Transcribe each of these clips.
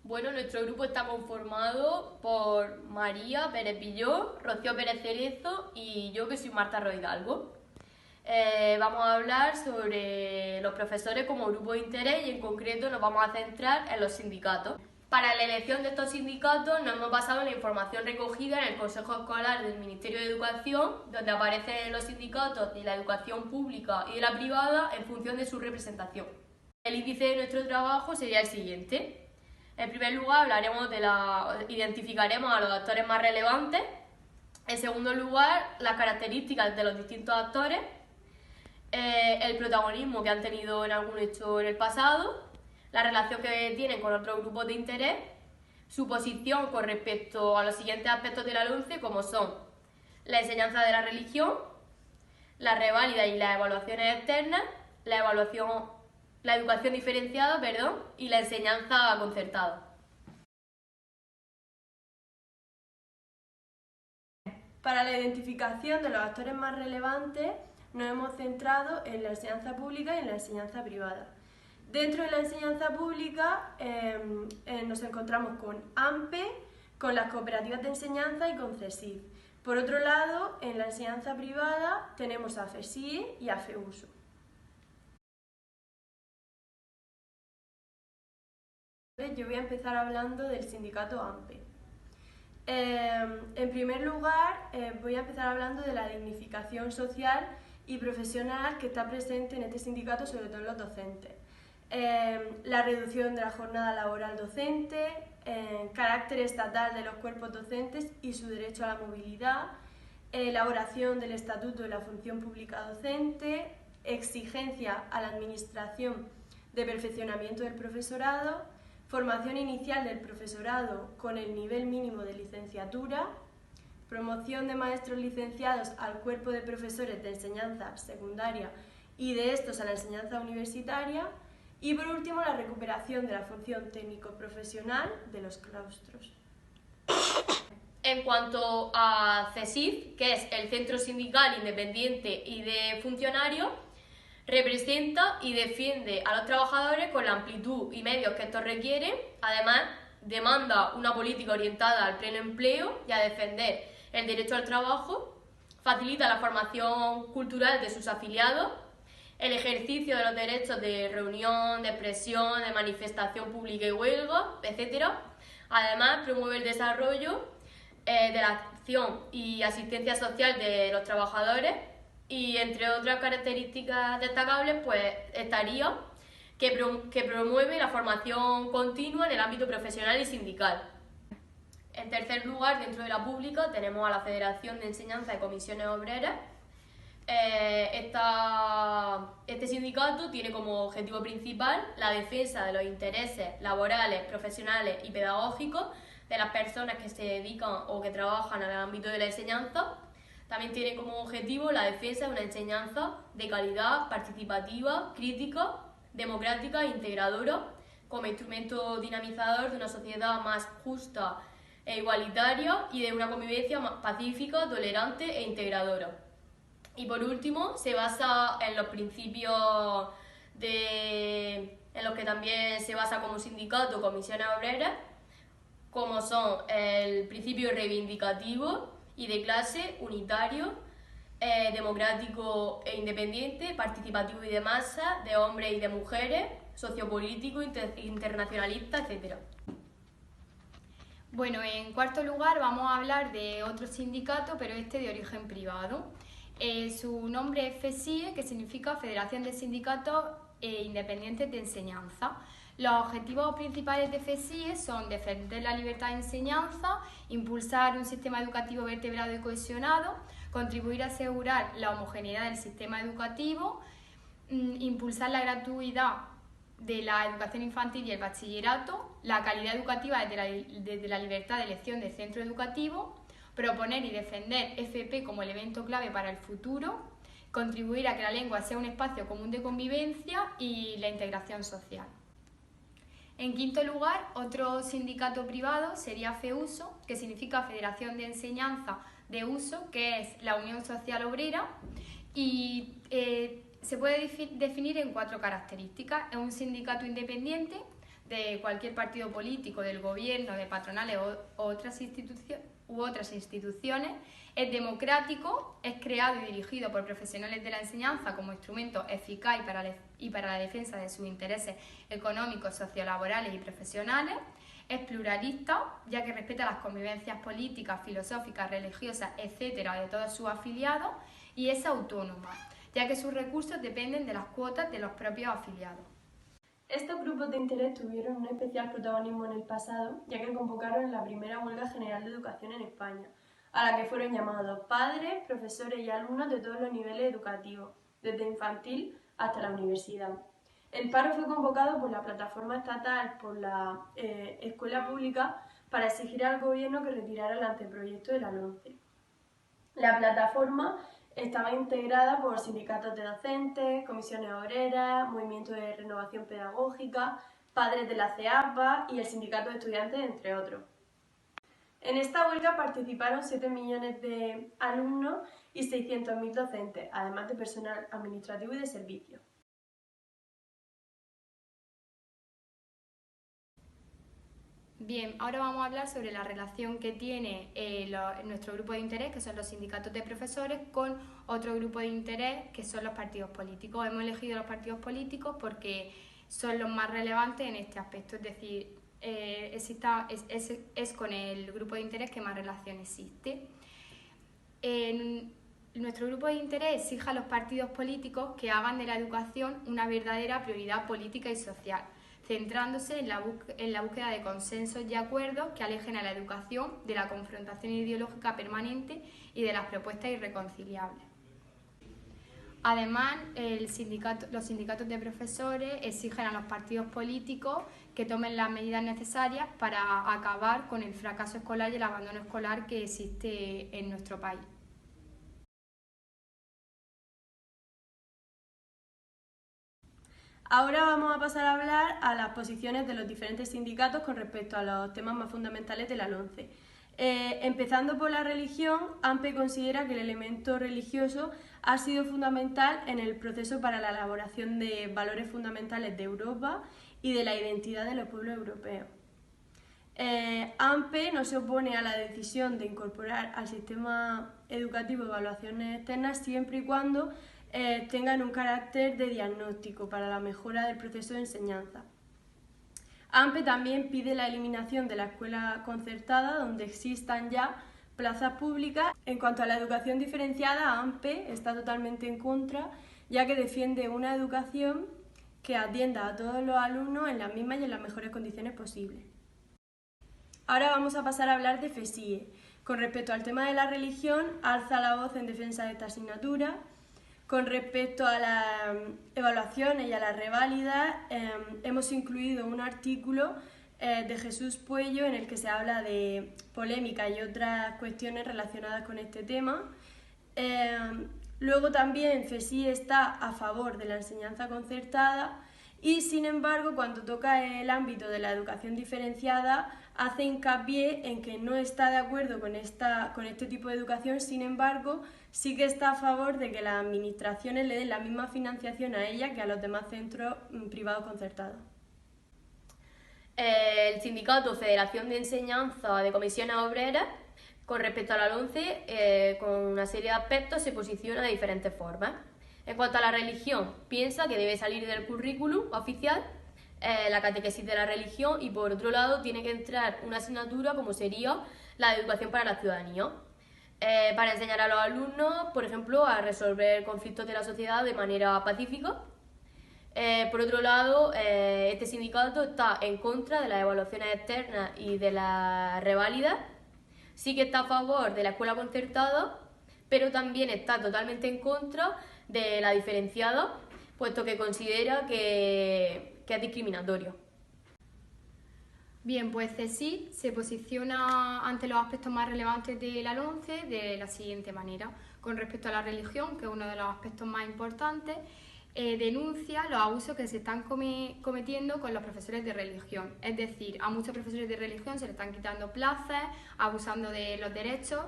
Bueno, nuestro grupo está conformado por María Pérez Pilló, Rocío Pérez Cerezo y yo, que soy Marta Roy Hidalgo. Vamos a hablar sobre los profesores como grupo de interés y en concreto nos vamos a centrar en los sindicatos. Para la elección de estos sindicatos nos hemos basado en la información recogida en el Consejo Escolar del Ministerio de Educación, donde aparecen los sindicatos de la educación pública y de la privada en función de su representación. El índice de nuestro trabajo sería el siguiente. En primer lugar, identificaremos a los actores más relevantes. En segundo lugar, las características de los distintos actores, el protagonismo que han tenido en algún hecho en el pasado, la relación que tienen con otros grupos de interés, su posición con respecto a los siguientes aspectos de la LOMCE, como son la enseñanza de la religión, la reválida y las evaluaciones externas, la educación diferenciada, y la enseñanza concertada. Para la identificación de los actores más relevantes nos hemos centrado en la enseñanza pública y en la enseñanza privada. Dentro de la enseñanza pública nos encontramos con AMPE, con las cooperativas de enseñanza y con CESIF. Por otro lado, en la enseñanza privada tenemos a FESIE y a FEUSO. Yo voy a empezar hablando del sindicato AMPE. En primer lugar, voy a empezar hablando de la dignificación social y profesional que está presente en este sindicato, sobre todo en los docentes. La reducción de la jornada laboral docente, carácter estatal de los cuerpos docentes y su derecho a la movilidad, elaboración del Estatuto de la Función Pública Docente, exigencia a la Administración de perfeccionamiento del profesorado, formación inicial del profesorado con el nivel mínimo de licenciatura, promoción de maestros licenciados al cuerpo de profesores de enseñanza secundaria y de estos a la enseñanza universitaria, y por último la recuperación de la función técnico-profesional de los claustros. En cuanto a CESIF, que es el Centro Sindical Independiente y de Funcionarios, representa y defiende a los trabajadores con la amplitud y medios que estos requieren. Además, demanda una política orientada al pleno empleo y a defender el derecho al trabajo, facilita la formación cultural de sus afiliados, el ejercicio de los derechos de reunión, de expresión, de manifestación pública y huelga, etc. Además, promueve el desarrollo de la acción y asistencia social de los trabajadores. Y entre otras características destacables, pues estaría que promueve la formación continua en el ámbito profesional y sindical. En tercer lugar, dentro de la pública, tenemos a la Federación de Enseñanza de Comisiones Obreras. Este sindicato tiene como objetivo principal la defensa de los intereses laborales, profesionales y pedagógicos de las personas que se dedican o que trabajan en el ámbito de la enseñanza. También tiene como objetivo la defensa de una enseñanza de calidad, participativa, crítica, democrática e integradora, como instrumento dinamizador de una sociedad más justa e igualitaria y de una convivencia más pacífica, tolerante e integradora. Y por último, se basa en los principios en los que también se basa como sindicato Comisiones Obreras, como son el principio reivindicativo y de clase, unitario, democrático e independiente, participativo y de masa, de hombres y de mujeres, sociopolítico, internacionalista, etc. Bueno, en cuarto lugar vamos a hablar de otro sindicato, pero este de origen privado. Su nombre es FESIE, que significa Federación de Sindicatos Independientes de Enseñanza. Los objetivos principales de FESIE son defender la libertad de enseñanza, impulsar un sistema educativo vertebrado y cohesionado, contribuir a asegurar la homogeneidad del sistema educativo, impulsar la gratuidad de la educación infantil y el bachillerato, la calidad educativa desde la libertad de elección del centro educativo, proponer y defender FP como elemento clave para el futuro, contribuir a que la lengua sea un espacio común de convivencia y la integración social. En quinto lugar, otro sindicato privado sería FEUSO, que significa Federación de Enseñanza de Uso, que es la Unión Social Obrera, y se puede definir en 4 características. Es un sindicato independiente, de cualquier partido político, del gobierno, de patronales u otras instituciones, es democrático, es creado y dirigido por profesionales de la enseñanza como instrumento eficaz y para la defensa de sus intereses económicos, sociolaborales y profesionales, es pluralista, ya que respeta las convivencias políticas, filosóficas, religiosas, etcétera, de todos sus afiliados, y es autónoma, ya que sus recursos dependen de las cuotas de los propios afiliados. Estos grupos de interés tuvieron un especial protagonismo en el pasado, ya que convocaron la primera huelga general de educación en España, a la que fueron llamados padres, profesores y alumnos de todos los niveles educativos, desde infantil hasta la universidad. El paro fue convocado por la plataforma estatal por la escuela pública para exigir al gobierno que retirara el anteproyecto de la LOMCE. La plataforma estaba integrada por sindicatos de docentes, comisiones obreras, movimientos de renovación pedagógica, padres de la CEAPA y el sindicato de estudiantes, entre otros. En esta huelga participaron 7 millones de alumnos y 600.000 docentes, además de personal administrativo y de servicio. Bien, ahora vamos a hablar sobre la relación que tiene nuestro grupo de interés, que son los sindicatos de profesores, con otro grupo de interés, que son los partidos políticos. Hemos elegido los partidos políticos porque son los más relevantes en este aspecto, es decir, es con el grupo de interés que más relación existe. Nuestro grupo de interés exige a los partidos políticos que hagan de la educación una verdadera prioridad política y social, centrándose en la búsqueda de consensos y acuerdos que alejen a la educación de la confrontación ideológica permanente y de las propuestas irreconciliables. Además, los sindicatos de profesores exigen a los partidos políticos que tomen las medidas necesarias para acabar con el fracaso escolar y el abandono escolar que existe en nuestro país. Ahora vamos a pasar a hablar a las posiciones de los diferentes sindicatos con respecto a los temas más fundamentales de la LOMCE. Empezando por la religión, AMPE considera que el elemento religioso ha sido fundamental en el proceso para la elaboración de valores fundamentales de Europa y de la identidad de los pueblos europeos. AMPE no se opone a la decisión de incorporar al sistema educativo evaluaciones externas siempre y cuando tengan un carácter de diagnóstico para la mejora del proceso de enseñanza. AMPE también pide la eliminación de la escuela concertada donde existan ya plazas públicas. En cuanto a la educación diferenciada, AMPE está totalmente en contra, ya que defiende una educación que atienda a todos los alumnos en las mismas y en las mejores condiciones posibles. Ahora vamos a pasar a hablar de FESIE. Con respecto al tema de la religión, alza la voz en defensa de esta asignatura. Con respecto a las evaluaciones y a las reválidas, hemos incluido un artículo de Jesús Puello en el que se habla de polémica y otras cuestiones relacionadas con este tema. Luego también FESIE está a favor de la enseñanza concertada y, sin embargo, cuando toca el ámbito de la educación diferenciada, hace hincapié en que no está de acuerdo con este tipo de educación, sin embargo, sí que está a favor de que las administraciones le den la misma financiación a ella que a los demás centros privados concertados. El sindicato Federación de Enseñanza de Comisiones Obreras, con respecto a la LOMCE, con una serie de aspectos, se posiciona de diferentes formas. En cuanto a la religión, piensa que debe salir del currículum oficial la catequesis de la religión y, por otro lado, tiene que entrar una asignatura como sería la de educación para la ciudadanía, para enseñar a los alumnos, por ejemplo, a resolver conflictos de la sociedad de manera pacífica. Por otro lado, este sindicato está en contra de las evaluaciones externas y de las reválidas. Sí que está a favor de la escuela concertada, pero también está totalmente en contra de la diferenciada, puesto que considera que es discriminatorio. Bien, pues CSIC se posiciona ante los aspectos más relevantes de la LOMCE de la siguiente manera. Con respecto a la religión, que es uno de los aspectos más importantes, denuncia los abusos que se están cometiendo con los profesores de religión. Es decir, a muchos profesores de religión se les están quitando plazas, abusando de los derechos,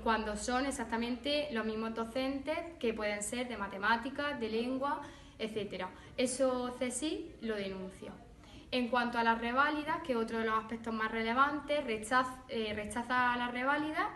cuando son exactamente los mismos docentes que pueden ser de matemáticas, de lengua, etc. Eso CSIC lo denuncia. En cuanto a las reválidas, que es otro de los aspectos más relevantes, rechaza las reválidas,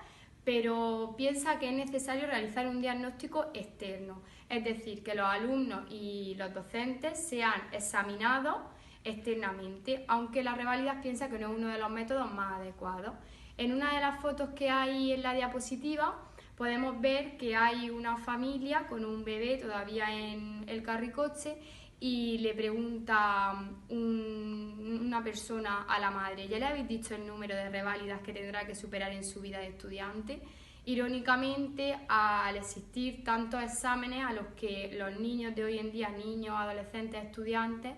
pero piensa que es necesario realizar un diagnóstico externo, es decir, que los alumnos y los docentes sean examinados externamente, aunque las reválidas piensa que no es uno de los métodos más adecuados. En una de las fotos que hay en la diapositiva podemos ver que hay una familia con un bebé todavía en el carricoche y le pregunta una persona a la madre: ¿ya le habéis dicho el número de reválidas que tendrá que superar en su vida de estudiante? Irónicamente, al existir tantos exámenes a los que los niños de hoy en día, niños, adolescentes, estudiantes,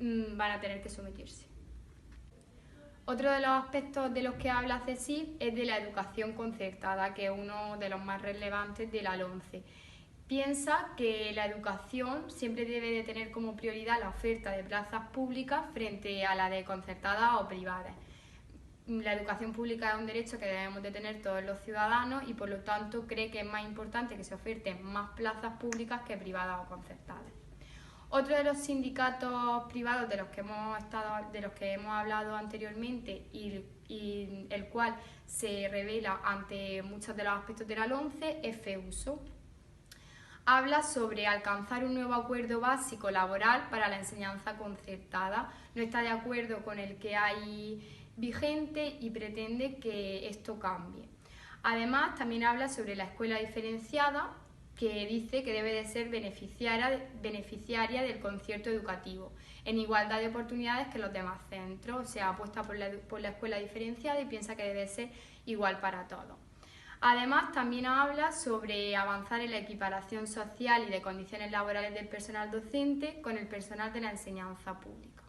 van a tener que someterse. Otro de los aspectos de los que habla CSIC es de la educación concertada, que es uno de los más relevantes de la LOMCE. Piensa que la educación siempre debe de tener como prioridad la oferta de plazas públicas frente a la de concertadas o privadas. La educación pública es un derecho que debemos de tener todos los ciudadanos y por lo tanto cree que es más importante que se oferten más plazas públicas que privadas o concertadas. Otro de los sindicatos privados de los que hemos hablado anteriormente y el cual se revela ante muchos de los aspectos de la LOMCE es FEUSO. Habla sobre alcanzar un nuevo acuerdo básico laboral para la enseñanza concertada. No está de acuerdo con el que hay vigente y pretende que esto cambie. Además, también habla sobre la escuela diferenciada, que dice que debe de ser beneficiaria del concierto educativo, en igualdad de oportunidades que los demás centros, o sea, apuesta por la escuela diferenciada y piensa que debe ser igual para todos. Además, también habla sobre avanzar en la equiparación social y de condiciones laborales del personal docente con el personal de la enseñanza pública.